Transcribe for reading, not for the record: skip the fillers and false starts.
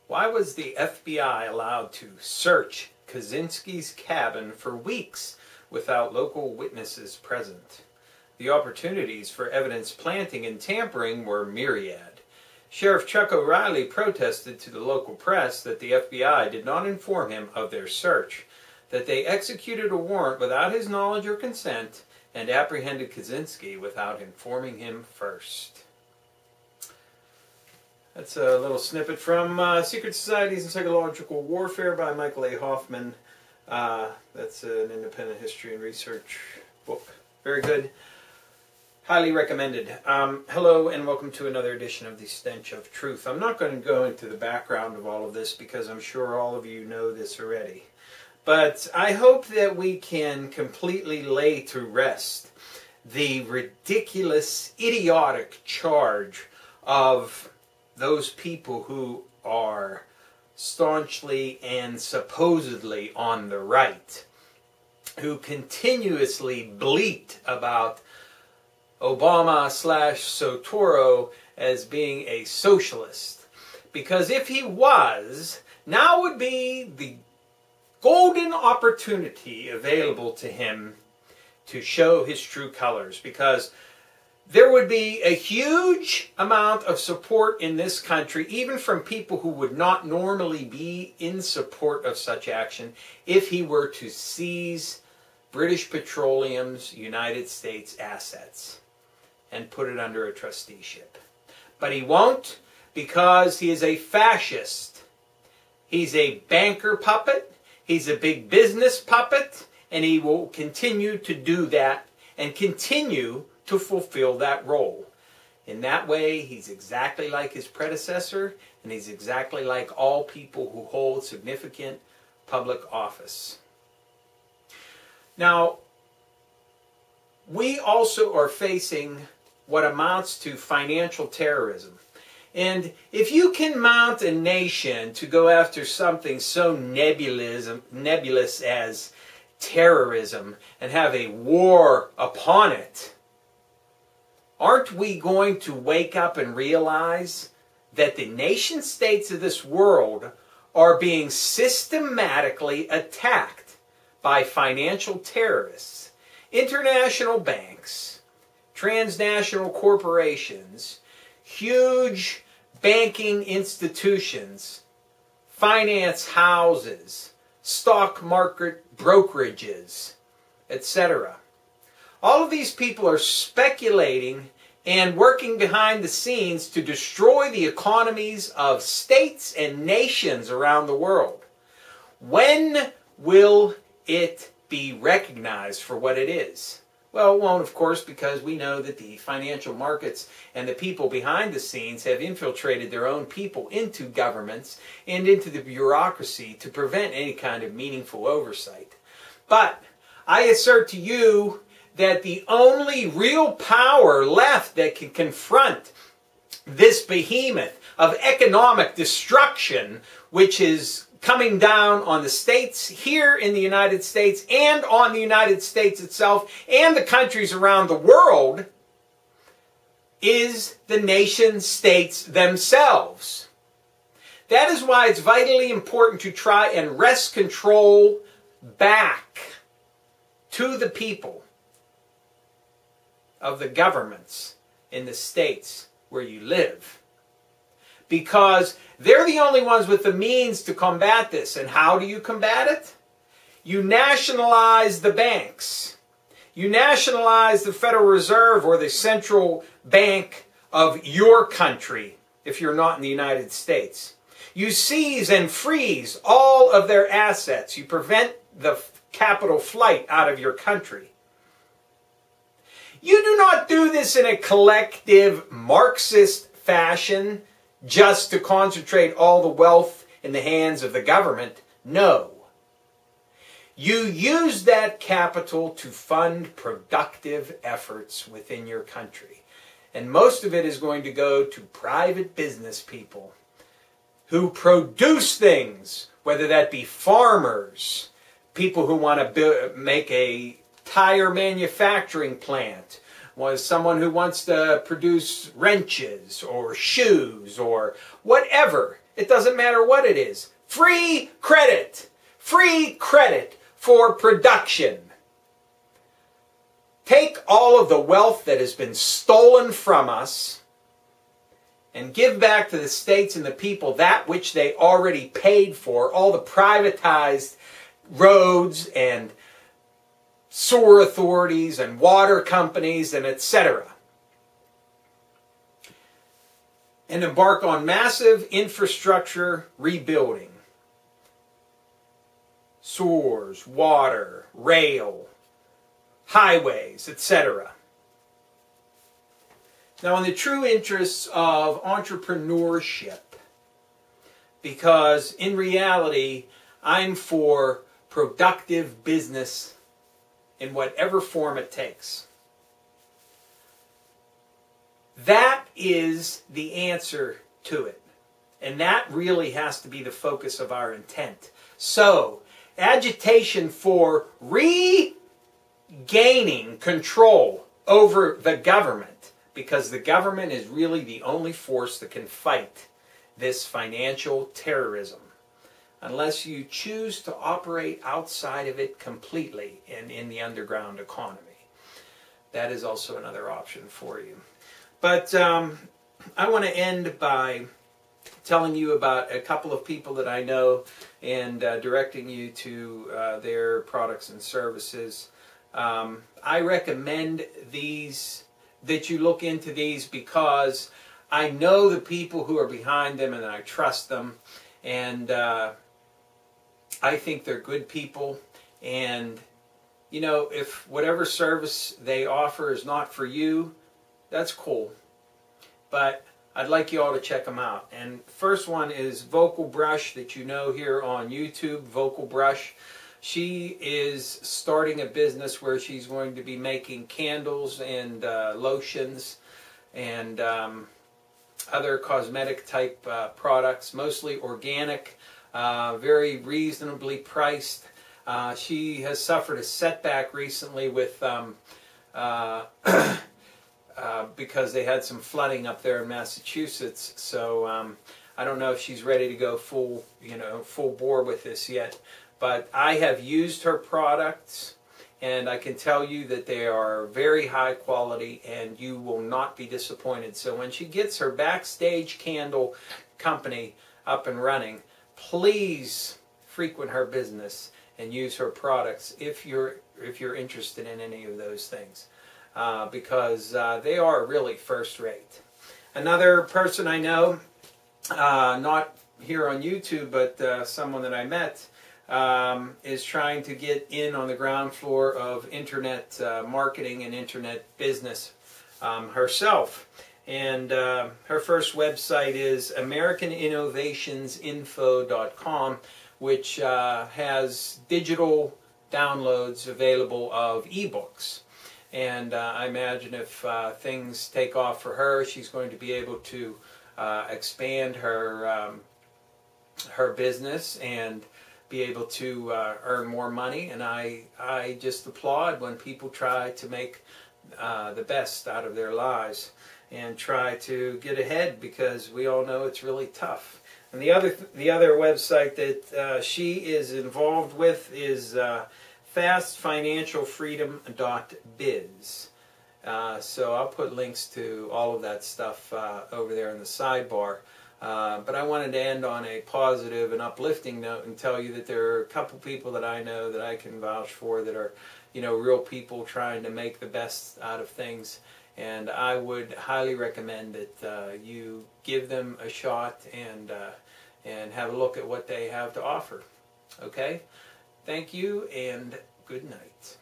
Why was the FBI allowed to search Kaczynski's cabin for weeks without local witnesses present? The opportunities for evidence planting and tampering were myriad. Sheriff Chuck O'Reilly protested to the local press that the FBI did not inform him of their search, that they executed a warrant without his knowledge or consent, and apprehended Kaczynski without informing him first. That's a little snippet from Secret Societies and Psychological Warfare by Michael A. Hoffman. That's an independent history and research book. Very good. Highly recommended. Hello and welcome to another edition of the Stench of Truth. I'm not going to go into the background of all of this because I'm sure all of you know this already. But I hope that we can completely lay to rest the ridiculous, idiotic charge of those people who are staunchly and supposedly on the right, who continuously bleat about Obama/Sotoro as being a socialist. Because if he was, now would be the golden opportunity available to him to show his true colors, because there would be a huge amount of support in this country, even from people who would not normally be in support of such action, if he were to seize British Petroleum's United States assets and put it under a trusteeship. But he won't, because he is a fascist. He's a banker puppet. He's a big business puppet, and he will continue to do that and continue to fulfill that role. In that way, he's exactly like his predecessor, and he's exactly like all people who hold significant public office. Now, we also are facing what amounts to financial terrorism. And if you can mount a nation to go after something so nebulous as terrorism and have a war upon it, aren't we going to wake up and realize that the nation states of this world are being systematically attacked by financial terrorists, international banks, transnational corporations, huge banking institutions, finance houses, stock market brokerages, etc. All of these people are speculating and working behind the scenes to destroy the economies of states and nations around the world. When will it be recognized for what it is? Well, it won't, of course, because we know that the financial markets and the people behind the scenes have infiltrated their own people into governments and into the bureaucracy to prevent any kind of meaningful oversight. But I assert to you that the only real power left that can confront this behemoth of economic destruction, which is coming down on the states here in the United States and on the United States itself and the countries around the world, is the nation states themselves. That is why it's vitally important to try and wrest control back to the people of the governments in the states where you live. Because they're the only ones with the means to combat this. And how do you combat it? You nationalize the banks. You nationalize the Federal Reserve or the central bank of your country, if you're not in the United States. You seize and freeze all of their assets. You prevent the capital flight out of your country. You do not do this in a collective Marxist fashion just to concentrate all the wealth in the hands of the government. No. You use that capital to fund productive efforts within your country. And most of it is going to go to private business people who produce things, whether that be farmers, people who want to make a tire manufacturing plant, was someone who wants to produce wrenches or shoes or whatever. It doesn't matter what it is. Free credit. Free credit for production. Take all of the wealth that has been stolen from us and give back to the states and the people that which they already paid for, all the privatized roads and sewer authorities and water companies and etc. And embark on massive infrastructure rebuilding. Sewers, water, rail, highways, etc. Now, in the true interests of entrepreneurship, because in reality, I'm for productive business in whatever form it takes. That is the answer to it. And that really has to be the focus of our intent. So, agitation for regaining control over the government, because the government is really the only force that can fight this financial terrorism, unless you choose to operate outside of it completely and in the underground economy. That is also another option for you. But I want to end by telling you about a couple of people that I know and directing you to their products and services. I recommend these, that you look into these, because I know the people who are behind them and I trust them, and I think they're good people. And you know, if whatever service they offer is not for you, that's cool. But I'd like you all to check them out. And first one is Vocal Brush, that you know here on YouTube, Vocal Brush. She is starting a business where she's going to be making candles and lotions and other cosmetic type products, mostly organic, very reasonably priced. She has suffered a setback recently with because they had some flooding up there in Massachusetts. So I don't know if she's ready to go full bore with this yet. But I have used her products, and I can tell you that they are very high quality, and you will not be disappointed. So when she gets her backstage candle company up and running, please frequent her business and use her products if you're interested in any of those things, because they are really first rate. Another person I know, not here on YouTube, but someone that I met, is trying to get in on the ground floor of internet marketing and internet business herself. And her first website is AmericanInnovationsinfo.com, which has digital downloads available of ebooks. And I imagine if things take off for her, she's going to be able to expand her her business and be able to earn more money. And I just applaud when people try to make the best out of their lives and try to get ahead, because we all know it's really tough. And the other website that she is involved with is fastfinancialfreedom.biz. So I'll put links to all of that stuff over there in the sidebar. But I wanted to end on a positive and uplifting note and tell you that there are a couple people that I know that I can vouch for that are, real people trying to make the best out of things. And I would highly recommend that you give them a shot and have a look at what they have to offer. Okay? Thank you and good night.